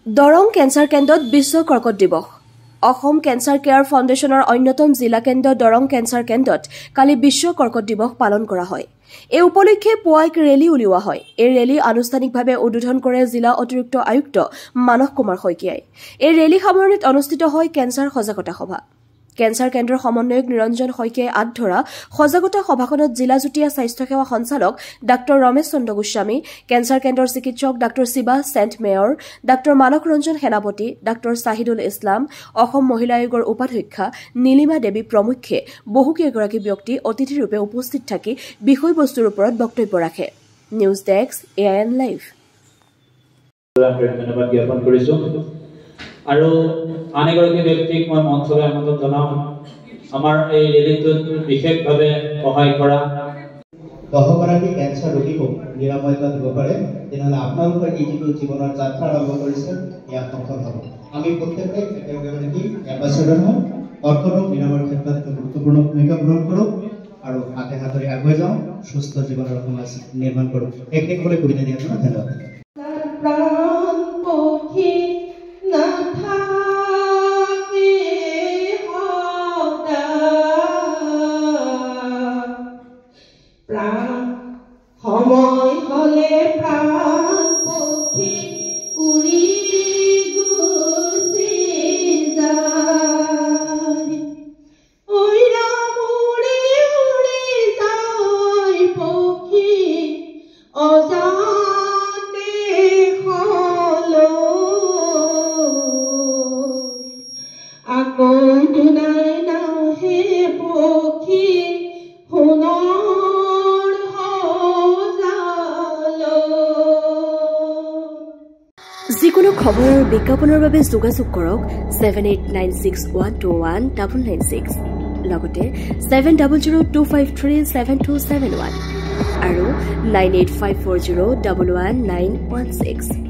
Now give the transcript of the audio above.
Darrang cancer কেন্দ্ৰত বিশ্ব কৰ্কট দিৱস। অসম কেঞ্চাৰ কেয়াৰ ফাউণ্ডেশ্যনৰ অন্যতম জিলা কেন্দ্ৰ দৰং কেঞ্চাৰ কেন্দ্ৰত কালি বিশ্ব কৰ্কট দিৱস পালন কৰা হয়। এই উপলক্ষে পুৱা এক ৰেলী উলিওৱা হয়। এই ৰেলী আনুষ্ঠানিকভাৱে উদ্বোধন কৰে জিলা অতিৰিক্ত আয়ুক্ত মানস কুমাৰ শইকীয়াই। এই ৰেলী সামৰণিত অনুষ্ঠিত হয় কেঞ্চাৰ সজাগতা সভা। কেঞ্চাৰ কেন্দ্ৰৰ সমন্বয়ক নিৰঞ্জন শইকীয়াই আঁত ধৰা সজাগতা সভাখনত জিলা যুটীয়া স্বাস্থ্য সেৱা সঞ্চালক ডাঃ ৰমেশ চন্দ্ৰ গোস্বামী, কেঞ্চাৰ কেন্দ্ৰৰ চিকিৎসক ডাঃ শিবা সেণ্ট মেয়ৰ, ডাঃ মানস ৰঞ্জন সেনাপতি, ডাঃ ছাহিদুল ইছলাম, অসম মহিলা আয়োগৰ উপাধ্যক্ষা নীলিমা দেৱী প্ৰমুখ্যে বহুকেইগৰাকী ব্যক্তি অতিথিৰূপে উপস্থিত থাকি বিষয়বস্তুৰ ওপৰত বক্তব্য ৰাখে। News desk AIN live. ধন্যবাদ জ্ঞাপন কৰিছো। আৰু আন এগৰাকী ব্যক্তিক মই মঞ্চলৈ আমন্ত্ৰণ জনাম আমাৰ এই ৰেলীটোত বিশেষভাৱে সহায় কৰা 10 গৰাকী কেঞ্চাৰ ৰোগীক নিৰাময়তা দিব পাৰে। তেনেহ'লে আপোনালোকৰ এই যিটো জীৱনৰ যাত্ৰা আৰম্ভ কৰিছে এয়া সফল হ'ব। আমি প্ৰত্যেকেই একেগৰাকী এম্বাছাডৰ হওঁ, কৰ্কট ৰোগ নিৰাময়ৰ ক্ষেত্ৰত গুৰুত্বপূৰ্ণ ভূমিকা গ্ৰহণ কৰোঁ আৰু হাতে হাতেৰে আগুৱাই যাওঁ, সুস্থ জীৱনৰ সমাজ নিৰ্মাণ কৰোঁ। এইখিনি সুবিধা দিয়াৰ কাৰণে ধন্যবাদ। সময় হলে প্রাণ পক্ষী উড়ি গুছি যায়, ওইরা উড়ি উড়ি যায় পক্ষী অজানে হলো, আকৌ দুনাই নাহে পক্ষী সোণৰ যিকোনো খবৰ আৰু বিজ্ঞাপনৰ বাবে যোগাযোগ কৰক 7896121996 লগতে 7002537271 আৰু 9854011916।